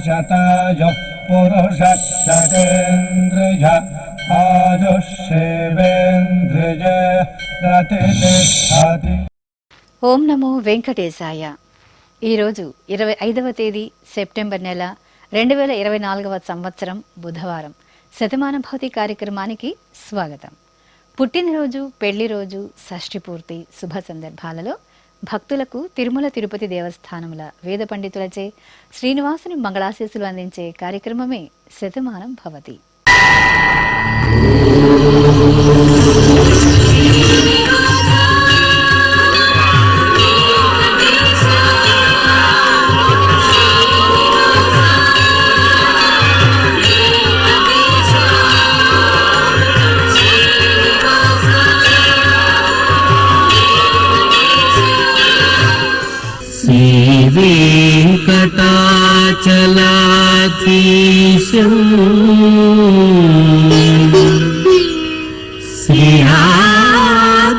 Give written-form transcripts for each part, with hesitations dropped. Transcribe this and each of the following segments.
शतायुः पुरुषः शतेन्द्रिय आयुष्येवेन्द्रिय प्रतिष्ठति। ఓం నమో వెంకటేశాయ. ఈరోజు 25వ తేదీ సెప్టెంబర్ నెల 2024వ సంవత్సరం బుధవారం. శతమాన భౌతి కార్యక్రమానికి స్వాగతం. పుట్టినరోజు, పెళ్లి రోజు, షష్ఠి పూర్తి శుభ సందర్భాలలో భక్తులకు తిరుమల తిరుపతి దేవస్థానముల వేద పండితులచే శ్రీనివాసుని మంగళాశీస్సులు అందించే కార్యక్రమమే శతమానం భవతి. వెంకటాచలాధీశం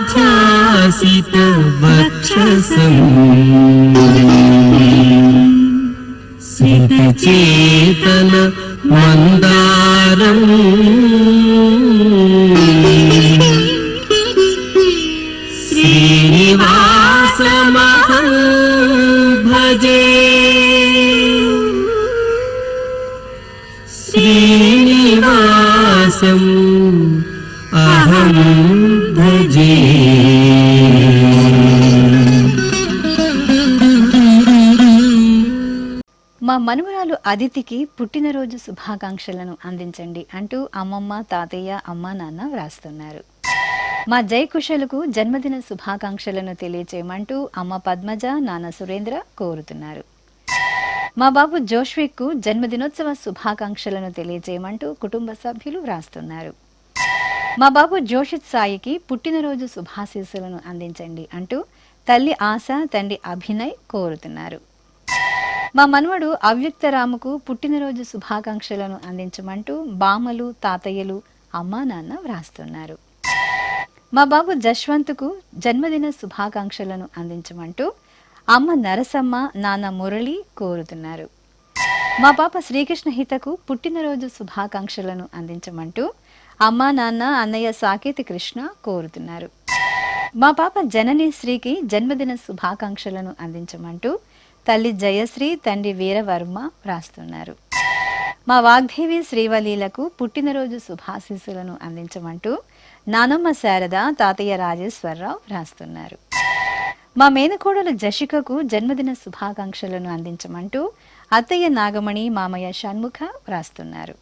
శ్రీయాధ్యాసిత వక్షసం సితచేతన మందారం శ్రీనివాసమహం భజే. శ్రీనివాసం అహం భజే. మా మనుమరాలు అదితికి పుట్టినరోజు శుభాకాంక్షలను అందించండి అంటూ అమ్మమ్మ, తాతయ్య, అమ్మ, నాన్న వ్రాస్తున్నారు. మా జయకుశలకు జన్మదిన శుభాకాంక్షలను తెలియచేయమంటూ అమ్మ పద్మజ, నాన్న సురేంద్ర కోరుతున్నారు. మా బాబు జోష్విక్కు జన్మదినోత్సవ శుభాకాంక్షలను తెలియచేయమంటూ కుటుంబ సభ్యులు వ్రాస్తున్నారు. మా బాబు జోషిత్ సాయికి పుట్టినరోజు శుభాశీస్సులను అందించండి అంటూ తల్లి ఆశ, తండ్రి అభినయ్ కోరుతున్నారు. మా మనవడు అవ్యక్తరాముకు పుట్టినరోజు శుభాకాంక్షలను అందించమంటూ బామ్మలు, తాతయ్యలు, అమ్మా, నాన్న వ్రాస్తున్నారు. మా బాబు జశ్వంత్కు జన్మదిన శుభాకాంక్షలను అందించమంటూ అమ్మ నరసమ్మ, నాన్న మురళి కోరుతున్నారు. మా పాప శ్రీకృష్ణ హితకు పుట్టినరోజు శుభాకాంక్షలను అందించమంటూ అమ్మ, నాన్న, అన్నయ్య సాకేతి కృష్ణ కోరుతున్నారు. మా పాప జనని శ్రీకి జన్మదిన శుభాకాంక్షలను అందించమంటూ తల్లి జయశ్రీ, తండ్రి వీరవర్మ వ్రాస్తున్నారు. మా వాగ్దేవి శ్రీవలీలకు పుట్టినరోజు శుభాశీస్సులను అందించమంటూ నానమ్మ శారద, తాతయ్య రాజేశ్వరరావు వ్రాస్తున్నారు. మా మేనకోడలు జషికకు జన్మదిన శుభాకాంక్షలను అందించమంటూ అత్తయ్య నాగమణి, మామయ్య షణ్ముఖ వ్రాస్తున్నారు.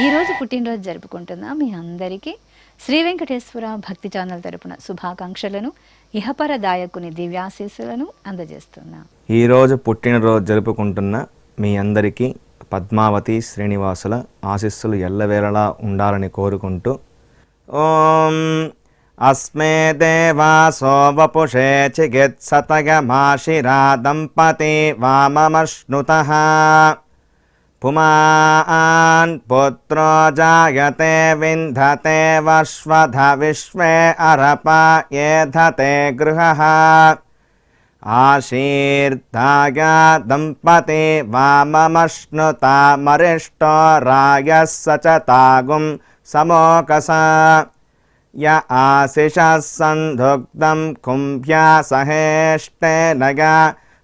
ఈరోజు పుట్టినరోజు జరుపుకుంటున్న మీ అందరికీ శ్రీ వెంకటేశ్వర భక్తి ఛానల్ తరపున శుభాకాంక్షలను, ఇహపర దాయకుని దివ్యాశీస్సులను అందజేస్తున్నాం. ఈరోజు పుట్టినరోజు జరుపుకుంటున్న మీ అందరికీ పద్మావతి శ్రీనివాసుల ఆశీస్సులు ఎల్లవేళలా ఉండాలని కోరుకుంటూ ఓం అస్మే దేవాసో వపుషే చిగిత్సతగమాశిరా దంపతి వామమశ్నుతః పుమాన్ పుత్రో జాయతే వింధతే వశ్వధ విశ్వే అరప ఏధతే గృహః ఆశీర్దాయ దంపతి వామమశ్నుతా మరిష్టో రాయः సచతాగుం సమోకస య ఆశిషः సంధుగ్ధం కుంభ్యా సహేష్టేనగ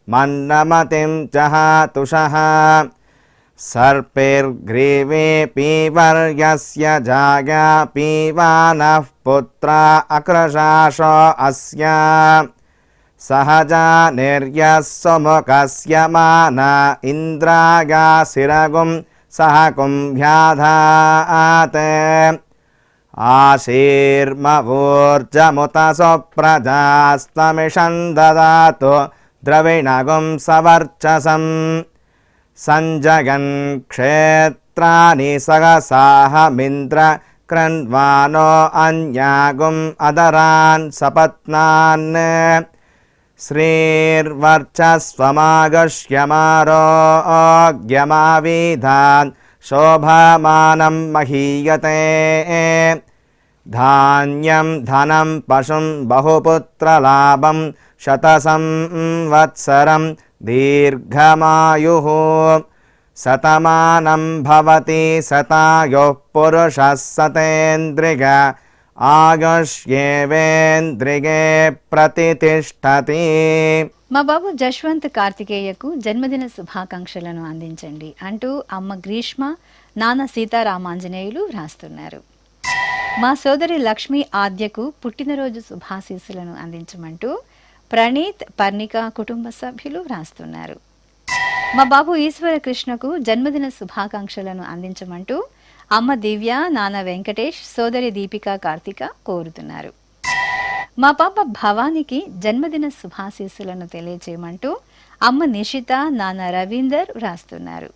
మన్నమతిం జహాతుషః సర్పిర్గ్రీవే పీవర్యస్య జాగా పీవానః పుత్రా అక్రశాశో అస్య సహజా నిర్యః సుముఖస్య మాన ఇంద్రాగాసిరగుం సహ కుంభ్యాధాత్ ఆశీర్మవోర్జముత సుప్రజాస్తమిషం దదాతు ద్రవిణగుం సవర్చసం సంజగన్ క్షేత్రాని సహసాహమింద్ర క్రన్వానో అన్యాగుం అదరాన్ సపత్నాన్ శ్రీర్వర్చస్వమాగశ్యమారోగ్యమావిధాన్ శోభమానం మహీయతే ధాన్యం ధనం పశుం బహుపుత్రలాభం శతసంవత్సరం దీర్ఘమాయుః శతమానం భవతి శతాయుః పురుషः శతేంద్రియ ఆయుష్యేవేంద్రియే ప్రతితిష్టతి. మా బాబు జశ్వంత్ కార్తికేయకు జన్మదిన శుభాకాంక్షలను అందించండి అంటూ అమ్మ గ్రీష్మ, నాన్న సీతారామాంజనేయులు వ్రాస్తున్నారు. మా సోదరి లక్ష్మీ ఆద్యకు పుట్టినరోజు శుభాశీస్సులను అందించమంటూ ప్రణీత్, పర్ణిక కుటుంబ సభ్యులు వ్రాస్తున్నారు. మా బాబు ఈశ్వర కృష్ణకు జన్మదిన శుభాకాంక్షలను అందించమంటూ అమ్మ దివ్య, నాన్న వెంకటేష్, సోదరి దీపిక కార్తిక కోరుతున్నారు. మా పాప భవానికి జన్మదిన శుభాశీస్సులను తెలియచేయమంటూ అమ్మ నిషిత, నాన్న రవీందర్ వ్రాస్తున్నారు.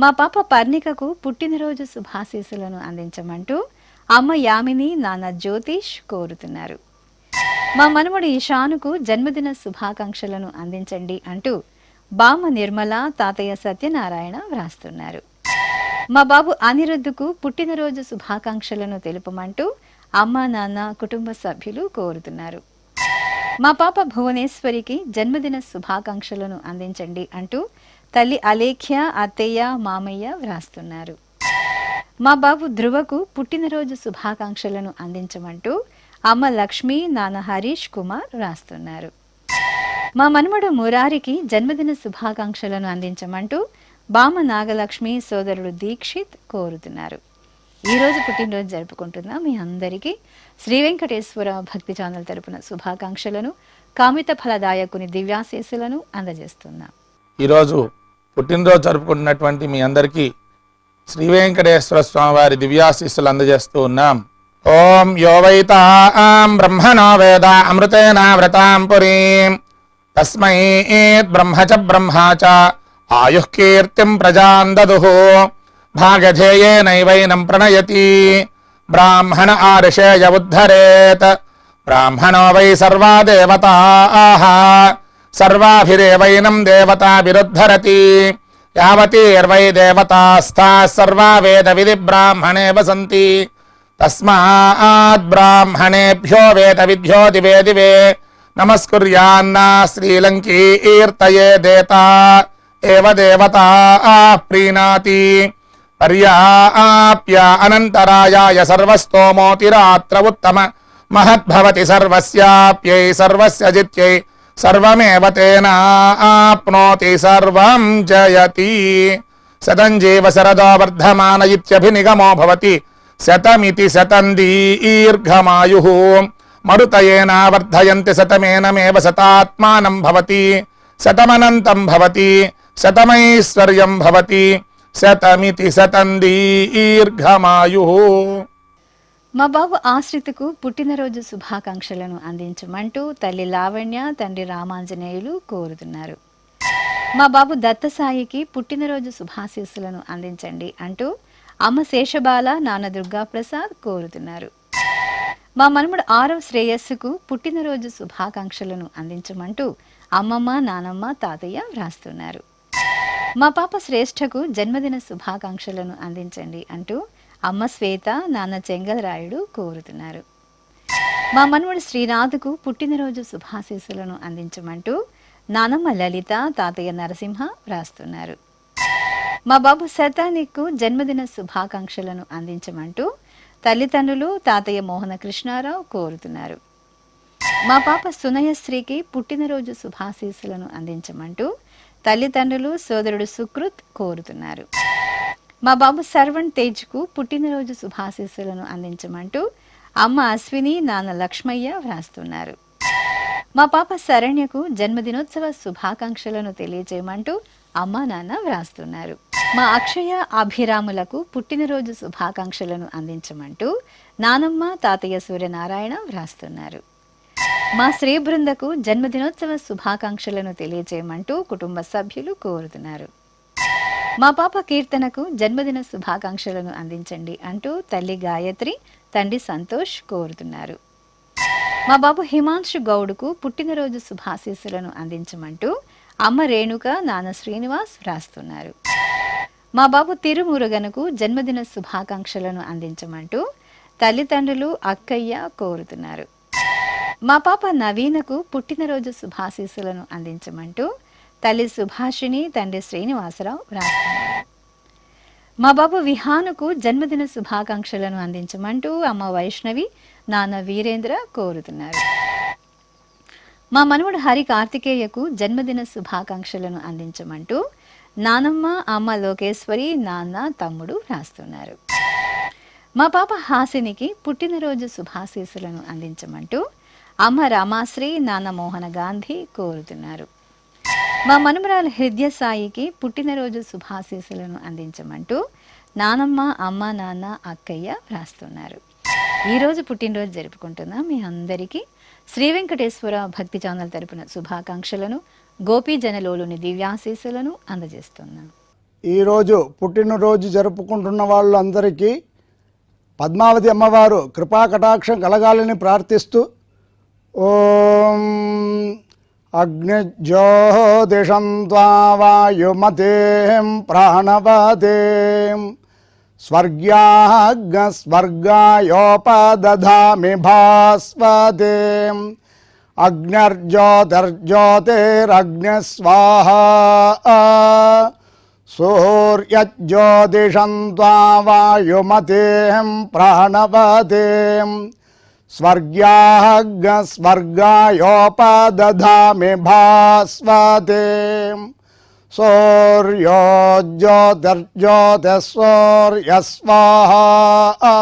మా పాప పర్ణికకు పుట్టినరోజు శుభాశీస్సులను అందించమంటూ అమ్మ యామిని, నాన్న జ్యోతిష్ కోరుతున్నారు. మా మనవడు ఇషానుకు జన్మదిన శుభాకాంక్షలను అందించండి అంటూ బామ్మ నిర్మల, తాతయ్య సత్యనారాయణ వ్రాస్తున్నారు. మా బాబు అనిరుద్ధుకు పుట్టినరోజు శుభాకాంక్షలను తెలుపమంటూ అమ్మ, నాన్న కుటుంబ సభ్యులు కోరుతున్నారు. మా పాప భువనేశ్వరికి జన్మదిన శుభాకాంక్షలను అందించండి అంటూ తల్లి అలేఖ్య, అత్తయ్య, మామయ్య వ్రాస్తున్నారు. మా బాబు ధ్రువకు పుట్టినరోజు శుభాకాంక్షలను అందించమంటూ అమ్మ లక్ష్మి, నాన్న హరీష్ కుమార్ వ్రాస్తున్నారు. మా మనుమడు మురారికి జన్మదిన శుభాకాంక్షలను అందించమంటూ బామ్మ నాగలక్ష్మి, సోదరుడు దీక్షిత్ కోరుతున్నారు. ఈరోజు పుట్టినరోజు జరుపుకుంటున్న మీ అందరికీ శ్రీ వెంకటేశ్వర భక్తి ఛానల్ తరపున శుభాకాంక్షలను, కామిత ఫలదాయకుని దివ్యాశీస్సులను అందజేస్తున్నాం. ఈరోజు పుట్టినరోజు జరుపుకుంటున్నటువంటి మీ అందరికీ శ్రీ వెంకటేశ్వర స్వామి వారి దివ్యాశీస్సులు అందజేస్తూ ఉన్నాం. ఓం యో వైతాం బ్రహ్మణో వేద అమృతేనావృతాం పురీం తస్మై బ్రహ్మ చ బ్రహ్మా చ ఆయుః కీర్తిం ప్రజాం దదుః భాగధేయేనైవైనం ప్రణయతి బ్రాహ్మణ ఆర్షేయ ఉద్ధరేత్ బ్రాహ్మణో వై సర్వా దేవతాః సర్వాభిరేవైనం దేవతా విరుద్ధరతి యావతీర్వై దేవతాస్థాః సర్వా వేద విధి బ్రాహ్మణే వసంతి తస్మాత్ బ్రాహ్మణేభ్యో వేద విద్యో దివే దివే నమస్కుర్యాన్నా శ్రీలంకీర్తయే దేతా ఏవ దేవతా ప్రీణాతి పర్యాప్య అనంతరాయాయ సర్వస్తోమోతిరాత్ర ఉత్తమ మహద్భవతి సర్వస్యాప్యై సర్వస్య జిత్యై సర్వమేవ తేనాప్నోతి సర్వం జయతి శతం జీవ శరదో వర్ధమాన ఇత్యభినిగమో భవతి శతమితి శతం దీర్ఘమాయుః మరుతయేన వర్ధయంతి శతమేనమేవ శతాత్మానం భవతి శతమనంతం భవతి శతమైశ్వర్యం భవతి శతమితి శతం దీర్ఘమాయుః. మా బాబు ఆశ్రితకు పుట్టినరోజు శుభాకాంక్షలను అందించమంటూ తల్లి లావణ్య, తండ్రి రామాంజనేయులు కోరుతున్నారు. మా బాబు దత్తసాయికి పుట్టినరోజు శుభాశీస్సులను అందించండి అంటూ అమ్మ శేషబాల, నాన్న దుర్గాప్రసాద్ కోరుతున్నారు. మా మనముడు ఆరవ శ్రేయస్సుకు పుట్టినరోజు శుభాకాంక్షలను అందించమంటూ అమ్మమ్మ, నానమ్మ, తాతయ్య వ్రాస్తున్నారు. మా పాప శ్రేష్ఠకు జన్మదిన శుభాకాంక్షలను అందించండి అంటూ అమ్మ శ్వేత, నాన్న చెంగల్రాయుడు కోరుతున్నారు. మా మనవడు శ్రీనాథుకు పుట్టినరోజు శుభాశీస్సులను అందించమంటూ నానమ్మ లలిత, తాతయ్య నరసింహ వ్రాస్తున్నారు. మా బాబు శతానిక్కు జన్మదిన శుభాకాంక్షలను అందించమంటూ తల్లిదండ్రులు, తాతయ్య మోహన కృష్ణారావు కోరుతున్నారు. మా పాప సునయశ్రీకి పుట్టినరోజు శుభాశీస్సులను అందించమంటూ తల్లిదండ్రులు, సోదరుడు సుకృత్ కోరుతున్నారు. మా బాబు సర్వణ్ తేజ్కు పుట్టినరోజు శుభాశీస్సులను అందించమంటూ అమ్మ అశ్విని, నాన్న లక్ష్మయ్య వ్రాస్తున్నారు. మా పాప శరణ్యకు జన్మదినోత్సవ శుభాకాంక్షలను తెలియజేయమంటూ అమ్మ, నాన్న వ్రాస్తున్నారు. మా అక్షయ అభిరాములకు పుట్టినరోజు శుభాకాంక్షలను అందించమంటూ నానమ్మ, తాతయ్య సూర్యనారాయణ వ్రాస్తున్నారు. మా శ్రీ బృందకు జన్మదినోత్సవ శుభాకాంక్షలను తెలియజేయమంటూ కుటుంబ సభ్యులు కోరుతున్నారు. మా పాప కీర్తనకు జన్మదిన శుభాకాంక్షలను అందించండి అంటూ తల్లి గాయత్రి, తండ్రి సంతోష్ కోరుతున్నారు. మా బాబు హిమాంశు గౌడ్కు పుట్టినరోజు శుభాశీస్సులను అందించమంటూ అమ్మ రేణుక, నాన్న శ్రీనివాస్ వ్రాస్తున్నారు. మా బాబు తిరుమురుగనుకు జన్మదిన శుభాకాంక్షలను అందించమంటూ తల్లిదండ్రులు, అక్కయ్య కోరుతున్నారు. మా పాప నవీనకు పుట్టినరోజు శుభాశీస్సులను అందించమంటూ తల్లి సుభాషిణి, తండ్రి శ్రీనివాసరావు వ్రాస్తున్నారు. మా బాబు విహానుకు జన్మదిన శుభాకాంక్షలను అందించమంటూ అమ్మ వైష్ణవి, నాన్న వీరేంద్ర కోరుతున్నారు. మా మనవడు హరి కార్తికేయకు జన్మదిన శుభాకాంక్షలను అందించమంటూ నానమ్మ, అమ్మ లోకేశ్వరి, నాన్న, తమ్ముడు రాస్తున్నారు. మా పాప హాసినికి పుట్టినరోజు శుభాశీస్సులను అందించమంటూ అమ్మ రామాశ్రీ, నాన్న మోహన గాంధీ కోరుతున్నారు. మా మనుమరాలు హృదయ సాయికి పుట్టినరోజు శుభాశీస్సులను అందించమంటూ నానమ్మ, అమ్మ, నాన్న, అక్కయ్య రాస్తున్నారు. ఈరోజు పుట్టినరోజు జరుపుకుంటున్న మీ అందరికీ శ్రీ వెంకటేశ్వర భక్తి ఛానల్ తరపున శుభాకాంక్షలను, గోపీ జనలోలుని దివ్యాశీస్సులను అందజేస్తున్నాం. ఈరోజు పుట్టినరోజు జరుపుకుంటున్న వాళ్ళందరికీ పద్మావతి అమ్మవారు కృపా కటాక్షం కలగాలని ప్రార్థిస్తూ ఓం అగ్నిజ్యోతిషం త్వా వాయుమతేం ప్రాణవతేం స్వర్గాయోపదధామి భాస్వతేం అగ్నిర్జ్యోతిర్జ్యోతిరగ్నిస్వాహా సూర్యజ్యోతిషం త్వా వాయుమతేం ప్రాణవతేం స్వర్గాయోపదధామి భాస్వతేం సూర్యో జ్యోతిర్జ్యోతిస్సూర్యస్వాహా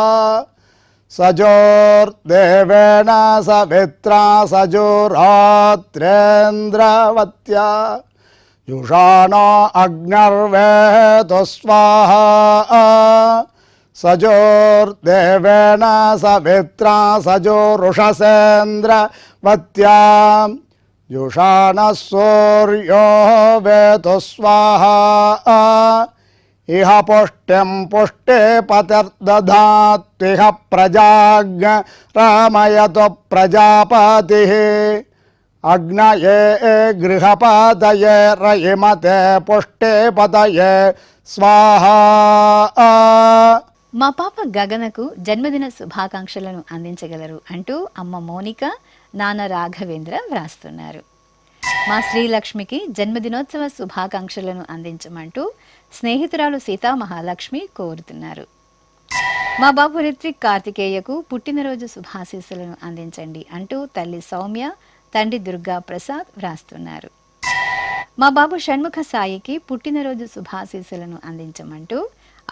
సజోర్దేవేణ సవిత్రా సజోరాత్రేంద్రవత్యా యుషాణో అగ్నిర్వేతు స్వాహా సజోర్దేవేణ సవిత్రా సజోరుషసేంద్రవత్యా యుషాణః సూర్యో వేతు స్వాహా ఇహ పుష్టిం పుష్టే పతిర్దధాత్విహ ప్రజాజ్ఞ రామయతు ప్రజాపతిః అగ్నయే గృహపతయే రయిమతే పుష్టే పతయే స్వాహా. మా పాప గగనకు జన్మదిన శుభాకాంక్షలను అందించగలరు అంటూ అమ్మ మోనిక, నాన్న రాఘవేంద్ర వ్రాస్తున్నారు. మా శ్రీలక్ష్మికి జన్మదినోత్సవ శుభాకాంక్షలను అందించమంటూ స్నేహితురాలు సీతా మహాలక్ష్మి కోరుతున్నారు. మా బాబు రిత్విక్ కార్తికేయకు పుట్టినరోజు శుభాశీస్సులను అందించండి అంటూ తల్లి సౌమ్య, తండ్రి దుర్గా ప్రసాద్ వ్రాస్తున్నారు. మా బాబు షణ్ముఖ సాయికి పుట్టినరోజు శుభాశీస్సులను అందించమంటూ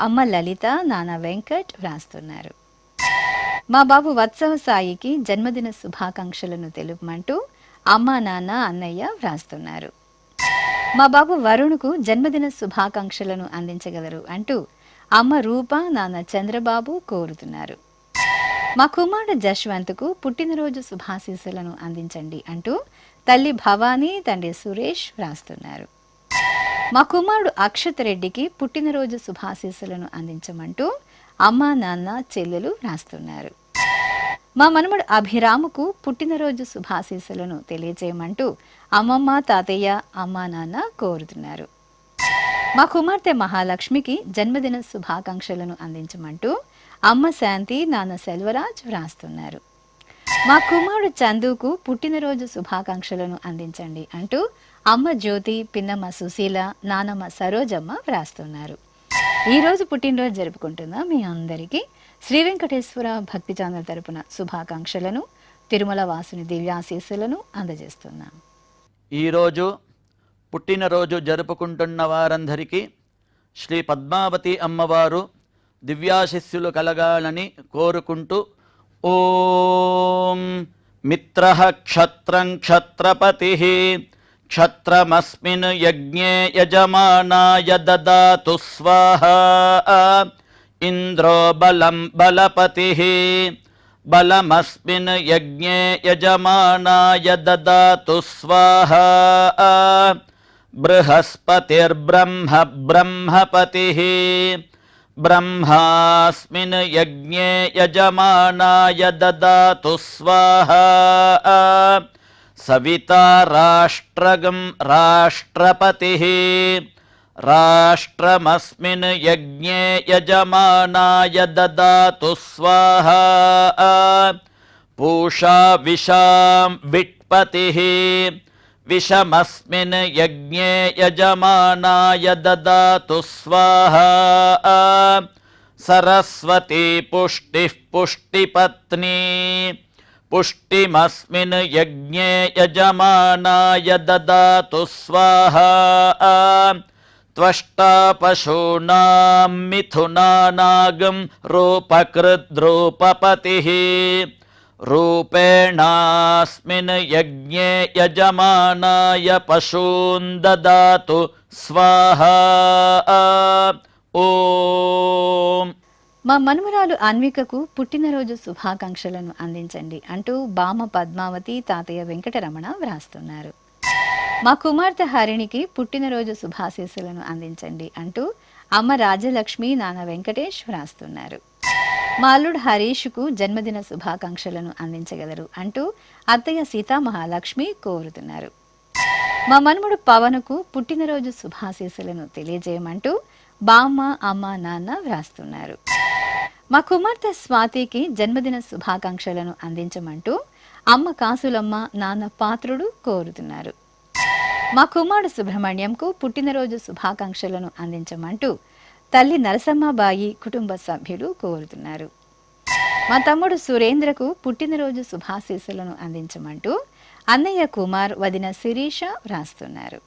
అమ్మ లలిత, నాన్న వెంకట్ వ్రాస్తున్నారు. మా బాబు వత్సవ సాయికి జన్మదిన శుభాకాంక్షలను తెలుపమంటూ అమ్మ, నాన్న, అన్నయ్య వ్రాస్తున్నారు. మా బాబు వరుణ్కు జన్మదిన శుభాకాంక్షలను అందించగలరు అంటూ అమ్మ రూప, నాన్న చంద్రబాబు కోరుతున్నారు. మా కుమారుడు జశ్వంత్కు పుట్టినరోజు శుభాశీస్సులను అందించండి అంటూ తల్లి భవానీ, తండ్రి సురేష్ వ్రాస్తున్నారు. మా కుమారుడు అక్షత్ రెడ్డికి పుట్టినరోజు శుభాశీస్సులను అందించమంటూ అమ్మ, నాన్న, చెల్లెలు రాస్తున్నారు. మా మనుమడు అభిరాముకు పుట్టినరోజు శుభాశీస్సులను తెలియజేయమంటూ అమ్మమ్మ, తాతయ్య, అమ్మ, నాన్న కోరుతున్నారు. మా కుమార్తె మహాలక్ష్మికి జన్మదిన శుభాకాంక్షలను అందించమంటూ అమ్మ శాంతి, నాన్న సెల్వరాజ్ వ్రాస్తున్నారు. మా కుమారుడు చందుకు పుట్టినరోజు శుభాకాంక్షలను అందించండి అంటూ అమ్మ జ్యోతి, పిన్నమ్మ సుశీల, నానమ్మ సరోజమ్మ వ్రాస్తున్నారు. ఈరోజు పుట్టినరోజు జరుపుకుంటున్న మీ అందరికీ శ్రీ వెంకటేశ్వర భక్తి ఛానల్ తరపున శుభాకాంక్షలను, తిరుమల వాసుని దివ్యాశీస్సులను అందజేస్తున్నాం. ఈరోజు పుట్టినరోజు జరుపుకుంటున్న వారందరికీ శ్రీ పద్మావతి అమ్మవారు దివ్యాశిస్సులు కలగాలని కోరుకుంటూ ఓం మిత్రః క్షత్రం క్షత్రపతిః క్షత్రమస్మిన్ యజ్ఞే యజమానాయ దదాతు స్వాహా ఇంద్రో బలం బలపతిః బలమస్మిన్ యజ్ఞే యజమానాయ దదాతు స్వాహా బృహస్పతిర్బ్రహ్మ బ్రహ్మపతిః బ్రహ్మాస్మిన్ యజ్ఞే యజమానాయ దదాతు స్వాహా సవితా రాష్ట్రగం రాష్ట్రపతిః రాష్ట్రమస్మిన్ యజ్ఞే యజమానాయ దదాతు స్వాహా పూషా విషాం విట్పతిః विषमस्मिन् यज्ञे यजमानाय ददातु स्वाहा सरस्वती पुष्टिः पुष्टिपत्नी पुष्टिमस्मिन् यज्ञे यजमानाय ददातु स्वाहा त्वष्टा पशूनां मिथुनानागं रूपकृद्रूपपतिः रूपेणास्मिन् यज्ञे यजमानाय पशून् ददातु स्वाहा ఓం. మా మనుమరాలు అన్వికకు పుట్టినరోజు శుభాకాంక్షలను అందించండి అంటూ బామ పద్మావతి తాతయ్య వెంకటరమణ వ్రాస్తున్నారు. మా కుమార్తె హరిణికి పుట్టినరోజు శుభాశీస్సులను అందించండి అంటూ అమ్మ రాజలక్ష్మి నాన్న వెంకటేష్ వ్రాస్తున్నారు. మా అల్లుడు హరీష్కు జన్మదిన శుభాకాంక్షలను అందించగలరు అంటూ అత్తయ్య సీతామహాలక్ష్మి కోరుతున్నారు. మా మనుమడు పవన్కు పుట్టినరోజు శుభాశీస్సులను తెలియజేయమంటూ బామ్మ అమ్మ నాన్న వ్రాస్తున్నారు. మా కుమార్తె స్వాతికి జన్మదిన శుభాకాంక్షలను అందించమంటూ అమ్మ కాసులమ్మ నాన్న పాత్రుడు కోరుతున్నారు. మా కుమారుడు సుబ్రహ్మణ్యంకు పుట్టినరోజు శుభాకాంక్షలను అందించమంటూ తల్లి నరసమ్మబాయి కుటుంబ సభ్యులు కోరుతున్నారు. మా తమ్ముడు సురేంద్రకు పుట్టినరోజు శుభాశీస్సులను అందించమంటూ అన్నయ్య కుమార్ వదిన శిరీష వ్రాస్తున్నారు.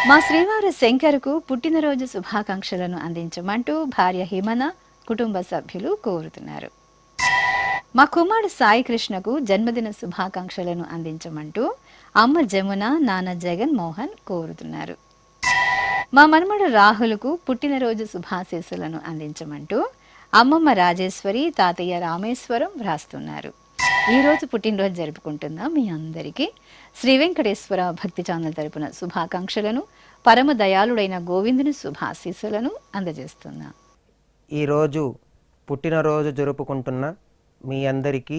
మా శ్రీవారు శంకర్కు పుట్టినరోజు శుభాకాంక్షలను అందించమంటూ భార్య హిమన కుటుంబ సభ్యులు కోరుతున్నారు. మా కుమారుడు సాయి కృష్ణకు జన్మదిన శుభాకాంక్షలను అందించమంటూ అమ్మ జమున నాన్న జగన్ మోహన్ కోరుతున్నారు. మా మనుమడు రాహుల్కు పుట్టినరోజు శుభాశీస్సులను అందించమంటూ అమ్మమ్మ రాజేశ్వరి తాతయ్య రామేశ్వరం వ్రాస్తున్నారు. ఈరోజు పుట్టినరోజు జరుపుకుంటున్న మీ అందరికీ శ్రీ వెంకటేశ్వర భక్తి ఛానల్ తరపున శుభాకాంక్షలను పరమ దయాళుడైన గోవిందుని శుభాశీస్సులను అందజేస్తున్నా. ఈరోజు పుట్టినరోజు జరుపుకుంటున్న మీ అందరికీ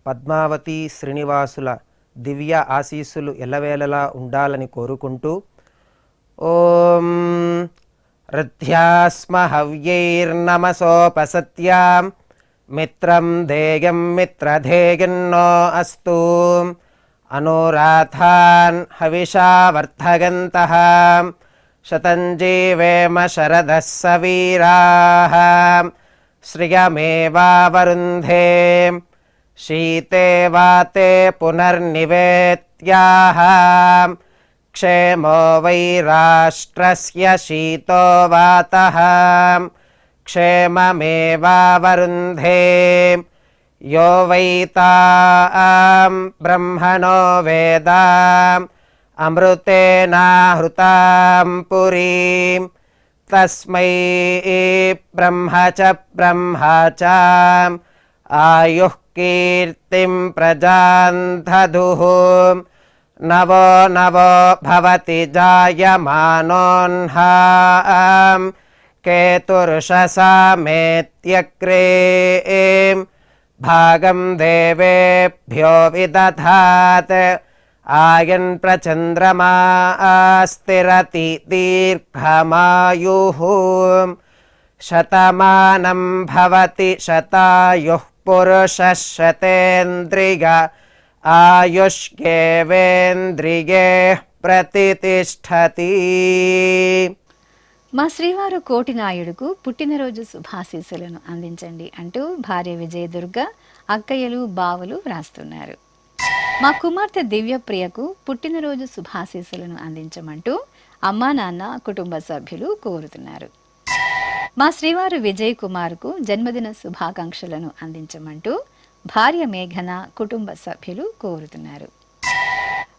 పద్మావతి శ్రీనివాసుల దివ్య ఆశీస్సులు ఎల్లవేళలా ఉండాలని కోరుకుంటూ ఓం రథ్యాస్మ హవ్యైర్నమసోపసత్యాం మిత్రం ధేయం మిత్రధేయన్నో అస్తు అనురాధాన్ హవిషా వర్ధగంతః శతం జీవేమ శరదః సవీరాః శ్రియమేవావరుంధే శీతే వాతే పునర్నివేత్యాః క్షేమో వై రాష్ట్రస్య శీతో వాతః క్షేమమేవావరుంధే యో వై తాం బ్రహ్మణో వేదాం అమృతేనాహృతాం పురీం తస్మై బ్రహ్మ చ ఆయుః కీర్తిం ప్రజాం దదుః నవో నవో భవతి జాయమానోన్హాం కేతుర్షసామేత్యగ్రే భాగం దేవేభ్యో విదధాత్ ఆయన్ ప్రచంద్రమా స్థిరతి దీర్ఘమాయుః శతమానం భవతి శతాయుః పురుషः శతేంద్రియ ఆయుష్యేవేంద్రియే ప్రతిష్ఠతి. మా శ్రీవారు కోటినాయుడుకు పుట్టినరోజు శుభాశీస్సులను అందించండి అంటూ భార్య విజయదుర్గ అక్కయ్యలు బావలు వ్రాస్తున్నారు. మా కుమార్తె దివ్యప్రియకు పుట్టినరోజు శుభాశీస్సులను అందించమంటూ అమ్మా నాన్న కుటుంబ సభ్యులు కోరుతున్నారు. మా శ్రీవారు విజయ్ కుమార్కు జన్మదిన శుభాకాంక్షలను అందించమంటూ భార్య మేఘన కుటుంబ సభ్యులు కోరుతున్నారు.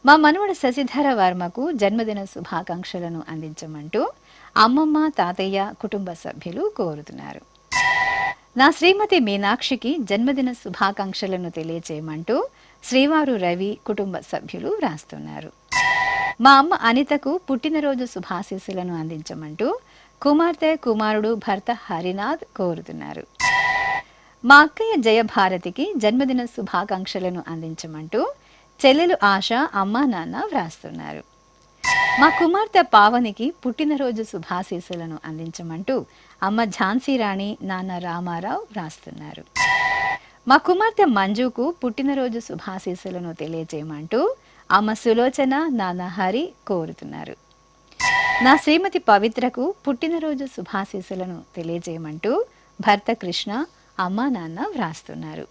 మా మనవడు శశిధర వర్మకు జన్మదిన శుభాకాంక్షలను అందించమంటూ అమ్మమ్మ తాతయ్య కుటుంబ సభ్యులు కోరుతున్నారు. నా శ్రీమతి మీనాక్షికి జన్మదిన శుభాకాంక్షలను తెలియచేయమంటూ శ్రీవారు రవి కుటుంబ సభ్యులు వ్రాస్తున్నారు. మా అమ్మ అనితకు పుట్టినరోజు శుభాశీస్సులను అందించమంటూ కుమార్తె కుమారుడు భర్త హరినాథ్ కోరుతున్నారు. మా అక్కయ్య జయభారతికి జన్మదిన శుభాకాంక్షలను అందించమంటూ చెల్లెలు ఆశ అమ్మా నాన్న వ్రాస్తున్నారు. మా కుమార్తె పావనికి పుట్టినరోజు శుభాశీస్సులను అందించమంటూ అమ్మ ఝాన్సీరాణి నాన్న రామారావు వ్రాస్తున్నారు. మా కుమార్తె మంజుకు పుట్టినరోజు శుభాశీస్సులను తెలియజేయమంటూ అమ్మ సులోచన, నాన్న హరి కోరుతున్నారు. నా శ్రీమతి పవిత్రకు పుట్టినరోజు శుభాశీస్సులను తెలియజేయమంటూ భర్త కృష్ణ, అమ్మ నాన్న వ్రాస్తున్నారు.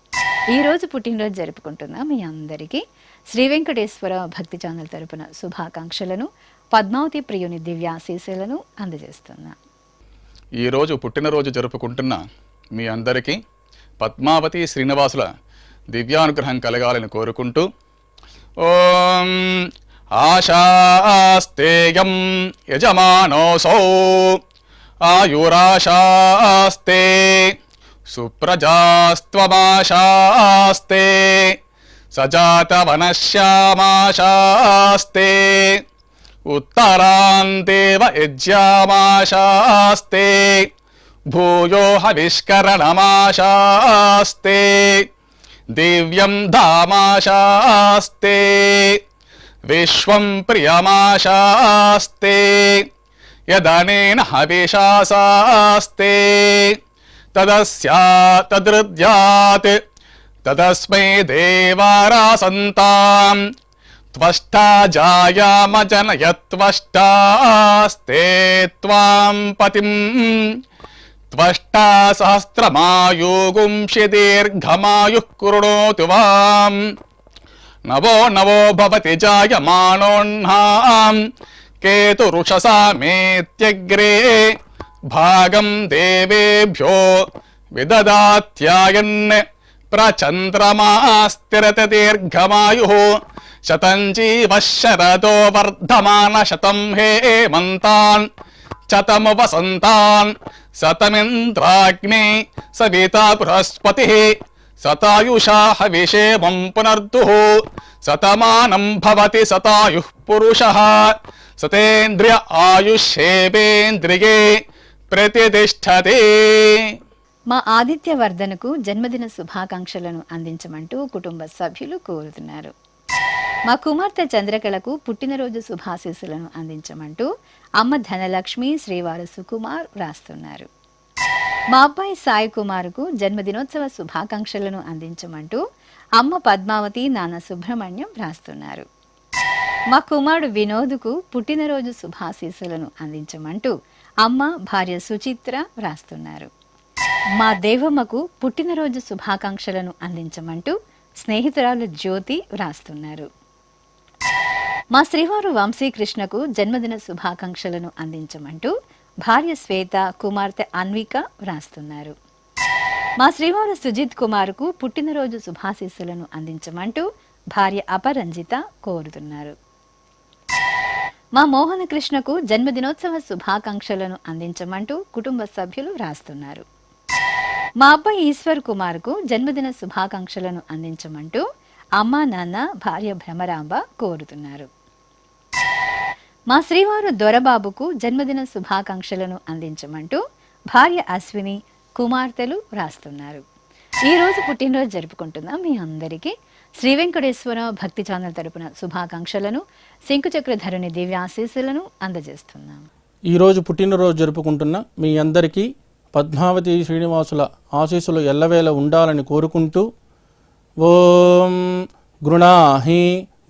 ఈరోజు పుట్టినరోజు జరుపుకుంటున్న మీ అందరికీ శ్రీ వెంకటేశ్వర భక్తి ఛానల్ తరపున శుభాకాంక్షలను, పద్మావతి ప్రియుని దివ్యాశీస్సులను అందజేస్తున్నా. ఈరోజు పుట్టినరోజు జరుపుకుంటున్న మీ అందరికీ పద్మావతి శ్రీనివాసుల దివ్యానుగ్రహం కలగాలని కోరుకుంటూ ఓం ఆశాస్తేయం యజమానోసౌ ఆయురాశాస్తే సుప్రజాస్త్వమాశాస్తే సజాతవనశ్యామాశాస్తే ఉత్తరాందేవ యజ్యామాశాస్తే భూయో హవిష్కరణమాశాస్తే దివ్యం ధామాశాస్తే విశ్వం ప్రియమాశాస్తే యదనేన హవిషాసాస్తే తదస్యాతదృద్యాత్ తదస్మై దేవారాసంతాం త్వష్టా జాయామజనయత్వష్టాస్తే త్వాం పతిం త్వష్టా సహస్రమాయుగుంషి దీర్ఘమాయుః కృణోతు వాం నవో నవో భవతి జాయమానోన్హాం కేతురుషసామేత్యగ్రే భాగం దేవేభ్యో విదదాత్యాయన్ ప్రచంద్రమాస్తిరత దీర్ఘమాయుః శతం జీవః శరదో వర్ధమాన శతం హేమంతాన్ శతం వసంతాన్ శతమింద్రాగ్ని సవితా బృహస్పతిః శతాయుషా హవిషేమం పునర్దుః శతమానం భవతి శతాయుః పురుషః శతేంద్రియ ఆయుష్యేవేంద్రియే ప్రతిష్ఠతే. మా ఆదిత్యవర్ధనకు జన్మదిన శుభాకాంక్షలను అందించమంటూ కుటుంబ సభ్యులు కోరుతున్నారు. మా కుమార్తె చంద్రకళకు పుట్టినరోజు శుభాశీస్సులను అందించమంటూ అమ్మ ధనలక్ష్మి, శ్రీవారు సుకుమార్ వ్రాస్తున్నారు. మా అబ్బాయి సాయి కుమార్కు జన్మదినోత్సవ శుభాకాంక్షలను అందించమంటూ అమ్మ పద్మావతి, నాన్న సుబ్రహ్మణ్యం వ్రాస్తున్నారు. మా కుమారుడు వినోద్కు పుట్టినరోజు శుభాశీస్సులను అందించమంటూ అమ్మ, భార్య సుచిత్ర వ్రాస్తున్నారు. మా దేవమ్మకు పుట్టినరోజు శుభాకాంక్షలను అందించమంటూ స్నేహితురాలు జ్యోతి వ్రాస్తున్నారు. మా శ్రీవారు వంశీకృష్ణకు జన్మదిన శుభాకాంక్షలను అందించమంటూ భార్య శ్వేత, కుమార్తె అన్విక వ్రాస్తున్నారు. మా శ్రీవారు సుజిత్ కుమార్కు పుట్టినరోజు శుభాశీస్సులను అందించమంటూ భార్య అపరంజిత కోరుతున్నారు. మా మోహన కృష్ణకు జన్మదినోత్సవ శుభాకాంక్షలను అందించమంటూ కుటుంబ సభ్యులు వ్రాస్తున్నారు. మా అబ్బాయి ఈశ్వర్ కుమార్కు జన్మదిన శుభాకాంక్షలను అందించమంటూ అమ్మ, నాన్న, భార్య భ్రమరాంబ కోరుతున్నారు. మా శ్రీవారు దొరబాబుకు జన్మదిన శుభాకాంక్షలను అందించమంటూ భార్య అశ్విని, కుమార్తెలు వ్రాస్తున్నారు. ఈరోజు పుట్టినరోజు జరుపుకుంటున్న మీ అందరికీ శ్రీ వెంకటేశ్వర భక్తి ఛానల్ తరపున శుభాకాంక్షలను, శంకుచక్రధరుని దివ్యాశీస్సులను అందజేస్తున్నాం. ఈరోజు పుట్టినరోజు జరుపుకుంటున్న మీ అందరికీ పద్మావతి శ్రీనివాసుల ఆశీస్సులు ఎల్లవేళ ఉండాలని కోరుకుంటూ ఓం గృణాహి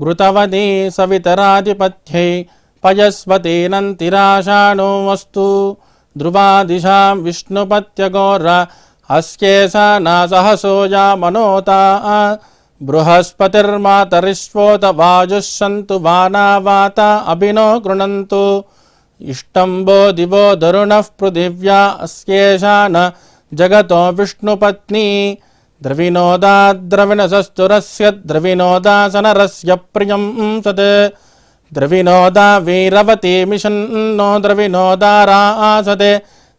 ఘృతవదే సవితరాధిపత్యై పయస్వతేనంతిరాశానో వస్తు ధ్రువాదిశాం విష్ణుపత్యగోర అస్యేషా నాసహసోజా మనోతా బృహస్పతిర్మాతరిష్వోత వాజుస్సంతు వానావాత అభినో గృణంతు ఇష్టంబో దివో దరుణః పృథివ్యా అస్యేషా న జగతో విష్ణుపత్ని ద్రవినోదాద్రవిణసస్తురస్య ద్రవినోదాసనరస్య ప్రియం సత్ ద్రవినోదా వీరవతి మిషన్నో ద్రవినోదారాసతే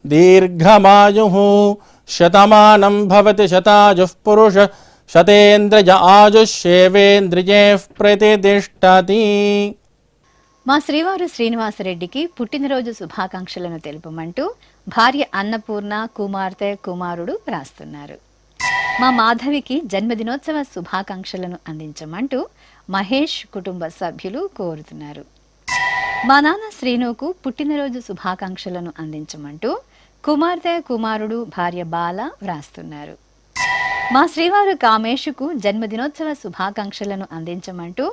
దీర్ఘమాయుః శతమానం భవతి శతాయుః పురుష శతేంద్రియ ఆయుష్యేవేంద్రియే ప్రతిష్ఠతి. మా శ్రీవారు శ్రీనివాసరెడ్డికి పుట్టినరోజు శుభాకాంక్షలను తెలుపమంటూ భార్య అన్నపూర్ణ, కుమార్తె, కుమారుడు వ్రాస్తున్నారు. మా మాధవికి జన్మదినోత్సవ శుభాకాంక్షలను అందించమంటూ మహేష్ కుటుంబ సభ్యులు కోరుతున్నారు. మా నాన్న శ్రీనుకు పుట్టినరోజు శుభాకాంక్షలను అందించమంటూ కుమార్తె, కుమారుడు, భార్య బాల వ్రాస్తున్నారు. మా శ్రీవారు కామేషుకు జన్మదినోత్సవ శుభాకాంక్షలను అందించమంటూ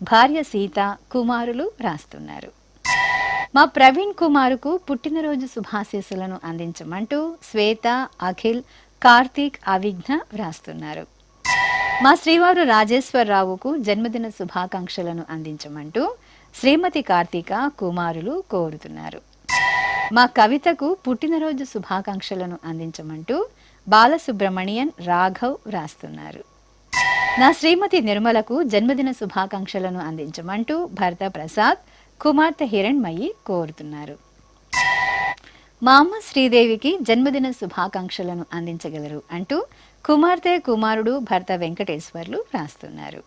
భార్య సీత, కుమారులు వ్రాస్తున్నారు. మా ప్రవీణ్ కుమారుకు పుట్టినరోజు శుభాశీస్సులను అందించమంటూ శ్వేత, అఖిల్, కార్తీక్, అవిఘ్న వ్రాస్తున్నారు. మా శ్రీవారు రాజేశ్వరరావుకు జన్మదిన శుభాకాంక్షలను అందించమంటూ శ్రీమతి కార్తీక, కుమారులు కోరుతున్నారు. మా కవితకు పుట్టినరోజు శుభాకాంక్షలను అందించమంటూ బాలసుబ్రమణియన్, రాఘవ్ వ్రాస్తున్నారు. నా శ్రీమతి నిర్మలకు జన్మదిన శుభాకాంక్షలను అందించమంటూ భర్త ప్రసాద్, కుమార్తె హిరణ్మయి కోరుతున్నారు. మా అమ్మ శ్రీదేవికి జన్మదిన శుభాకాంక్షలను అందించగలరు అంటూ కుమార్తె, కుమారుడు, భర్త వెంకటేశ్వర్లు వ్రాస్తున్నారు.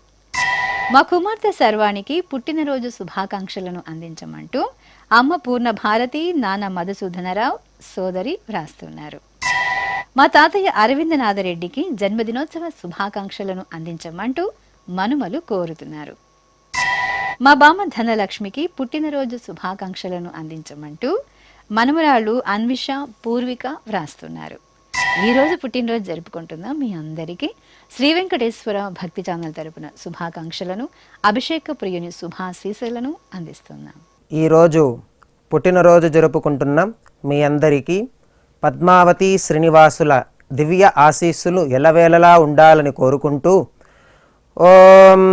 మా కుమార్తె సర్వానికి పుట్టినరోజు శుభాకాంక్షలను అందించమంటూ అమ్మ పూర్ణ భారతి, నాన్న మధుసూదనరావు, సోదరి వ్రాస్తున్నారు. మా తాతయ్య అరవిందనాథరెడ్డికి జన్మదినోత్సవ శుభాకాంక్షలను అందించమంటూ మనుమలు కోరుతున్నారు. మా బామ్మ ధనలక్ష్మికి పుట్టినరోజు శుభాకాంక్షలను అందించమంటూ మనుమరాళ్ళు అన్విష, పూర్విక వ్రాస్తున్నారు. ఈరోజు పుట్టినరోజు జరుపుకుంటున్న మీ అందరికీ శ్రీ వెంకటేశ్వర భక్తి ఛానల్ తరపున శుభాకాంక్షలను, అభిషేక ప్రియుని శుభాశీస్సులను అందిస్తున్నాం. ఈరోజు పుట్టినరోజు జరుపుకుంటున్నాం మీ అందరికీ పద్మావతి శ్రీనివాసుల దివ్య ఆశీస్సులు ఎలవేళలా ఉండాలని కోరుకుంటూ ఓం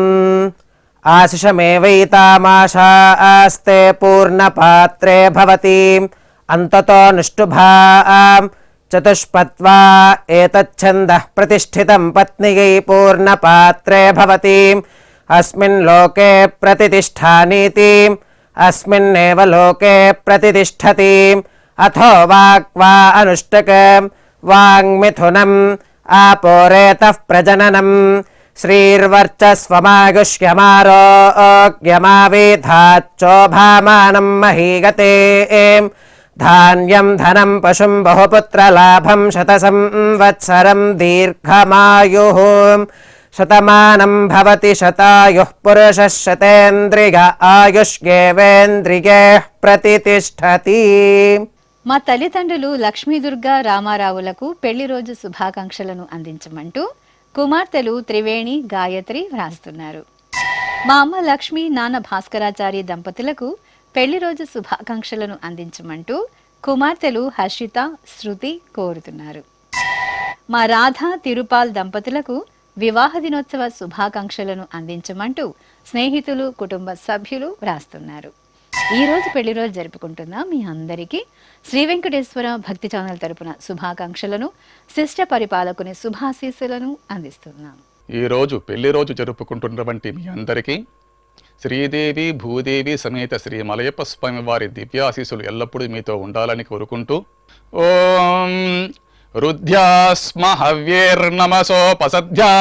ఆశిషమేవైతామాశాస్తే పూర్ణపాత్రే భవతి అంతతో నిష్ఠుభాం చతుష్పత్వా ఏతచ్ఛందః ప్రతిష్ఠితం పత్నియై పూర్ణపాత్రే భవతి అస్మిన్ లోకే ప్రతిష్ఠానీతి అస్మిన్నేవ లోకే ప్రతిష్ఠతి అథో వాక్వా అనుష్టకం వాంగ్మిథునం ఆపోరేతః ప్రజననం శ్రీర్వర్చస్వమాగుష్యమారోగ్యమావేధాచ్చోభామానం మహీగతే ధాన్యం ధనం పశుం బహుపుత్రలాభం శతసంవత్సరం దీర్ఘమాయుః శతమానం భవతి శతాయుః పురుషः శతేంద్రియ ఆయుష్యేవేంద్రియే ప్రతిష్ఠతి. మా తల్లిదండ్రులు లక్ష్మీదుర్గా రామారావులకు పెళ్లి రోజు శుభాకాంక్షలను అందించమంటూ కుమార్తెలు త్రివేణి, గాయత్రి వ్రాస్తున్నారు. మా అమ్మ లక్ష్మి, నాన్న భాస్కరాచారి దంపతులకు పెళ్లి రోజు శుభాకాంక్షలను అందించమంటూ కుమార్తెలు హర్షిత, శృతి కోరుతున్నారు. మా రాధ, తిరుపాల్ దంపతులకు వివాహ దినోత్సవ శుభాకాంక్షలను అందించమంటూ స్నేహితులు, కుటుంబ సభ్యులు వ్రాస్తున్నారు. ఈ రోజు పెళ్లి రోజు జరుపుకుంటున్న మీ అందరికీ శ్రీ వెంకటేశ్వర భక్తి ఛానల్ తరపున శుభాకాంక్షలను, శిష్ట పరిపాలకుని శుభాశీస్సులను అందిస్తున్నాం. ఈ రోజు పెళ్లి రోజు జరుపుకుంటున్నటువంటి మీ అందరికీ శ్రీదేవి భూదేవి సమేత శ్రీ మలయప్ప స్వామి వారి దివ్యాశీస్సులు ఎల్లప్పుడూ మీతో ఉండాలని కోరుకుంటూ ఓం రుద్ధ్యాస్మ హవ్యేర్నమసోపసద్ధ్యా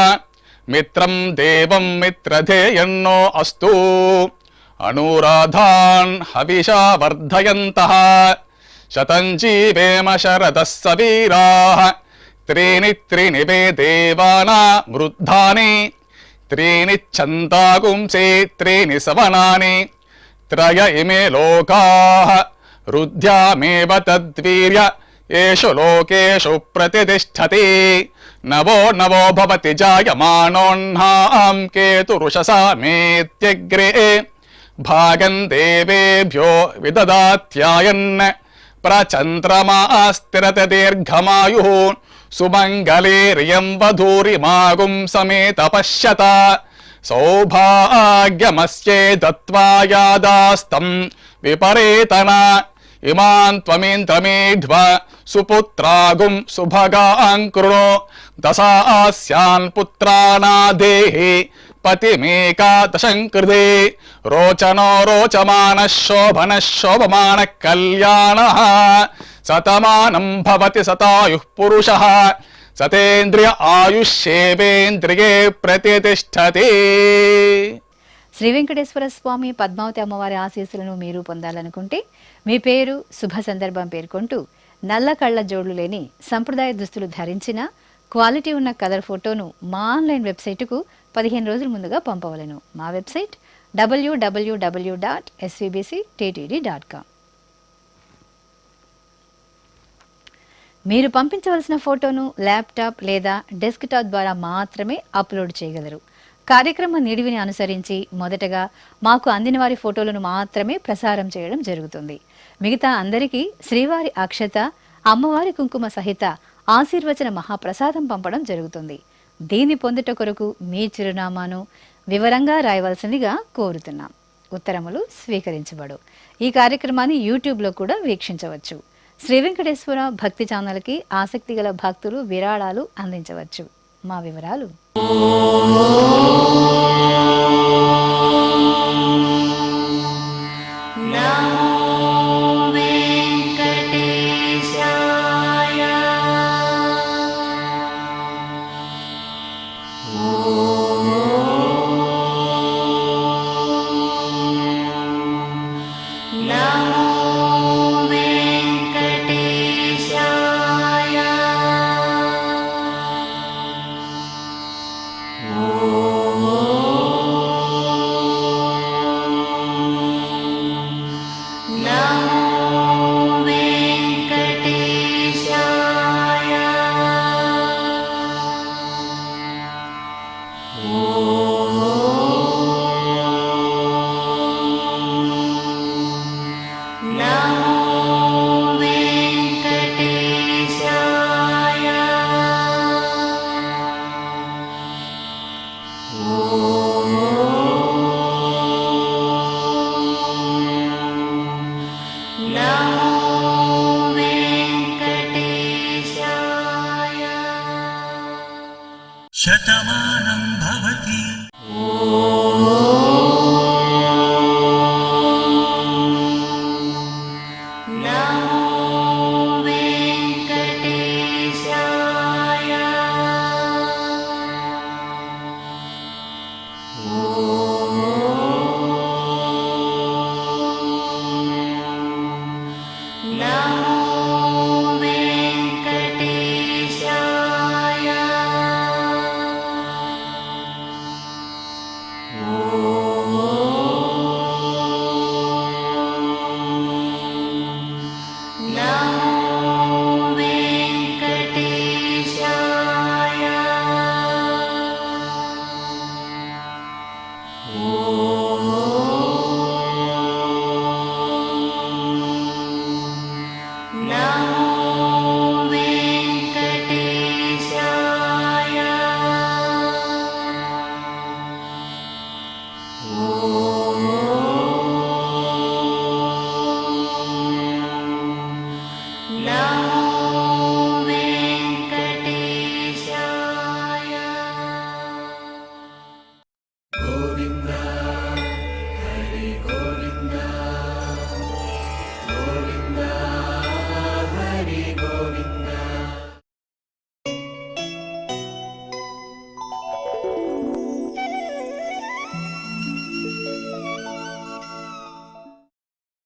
మిత్రం దేవం మిత్రధేయన్నో అస్తు అనురాధాన్ హవిషా వర్ధయంతః శతం జీవేమ శరదః సవీరాః త్రీణి త్రీణి వే దేవానా వృద్ధాని త్రీణి ఛందాగుంసే త్రీణి సవనాని త్రయ ఇమే లోకాః రుద్ధ్యామేవ తద్వీర్య ఏషు లోకేషు ప్రతిష్ఠతి నవో నవో భవతి జాయమానోన్హాం కేతురుషసా మేత్యగ్రే భాగం దేవేభ్యో విదదాత్యాయన్ ప్రచంద్రమాస్తిరత దీర్ఘమాయు సుమంగళేరియం వధూరిమాగుం సమేత పశ్యత సౌభాగ్యమస్యే దత్వాయాదాస్తం విపరేతన ఇమాన్ త్వమేంద్రమేధ్వ సుపుత్రాగుం సుభగాం కృణో దశాస్యాన్ పుత్రానాదేహి పతిమేకాదశం కృతే రోచనో రోచమాన శోభన శోభమాన కళ్యాణ శతమానం భవతి శతాయుః పురుషః సతేంద్రియ ఆయుష్యేవేంద్రియే ప్రతిష్ఠతి. శ్రీ వెంకటేశ్వర స్వామి, పద్మావతి అమ్మవారి ఆశీస్సులను మీరు పొందాలనుకుంటే మీ పేరు, శుభ సందర్భం పేర్కొంటూ నల్ల కళ్ళ జోడ్లు లేని సంప్రదాయ దుస్తులు ధరించిన క్వాలిటీ ఉన్న కలర్ ఫోటోను మా ఆన్లైన్ వెబ్సైటుకు 15 రోజుల ముందుగా పంపవలను. మా వెబ్సైట్ www.svbcttd.com. మీరు పంపించవలసిన ఫోటోను ల్యాప్టాప్ లేదా డెస్క్టాప్ ద్వారా మాత్రమే అప్లోడ్ చేయగలరు. కార్యక్రమ నిడివిని అనుసరించి మొదటగా మాకు అందిన వారి ఫోటోలను మాత్రమే ప్రసారం చేయడం జరుగుతుంది. మిగతా అందరికీ శ్రీవారి అక్షత, అమ్మవారి కుంకుమ సహిత ఆశీర్వచన మహాప్రసాదం పంపడం జరుగుతుంది. దీన్ని పొందుట కొరకు మీ చిరునామాను వివరంగా రాయవలసిందిగా కోరుతున్నాం. ఉత్తరములు స్వీకరించబడు. ఈ కార్యక్రమాన్ని యూట్యూబ్లో కూడా వీక్షించవచ్చు. శ్రీ వెంకటేశ్వర భక్తి ఛానల్కి ఆసక్తి గల భక్తులు విరాళాలు అందించవచ్చు. మా వివరాలు: శతమానం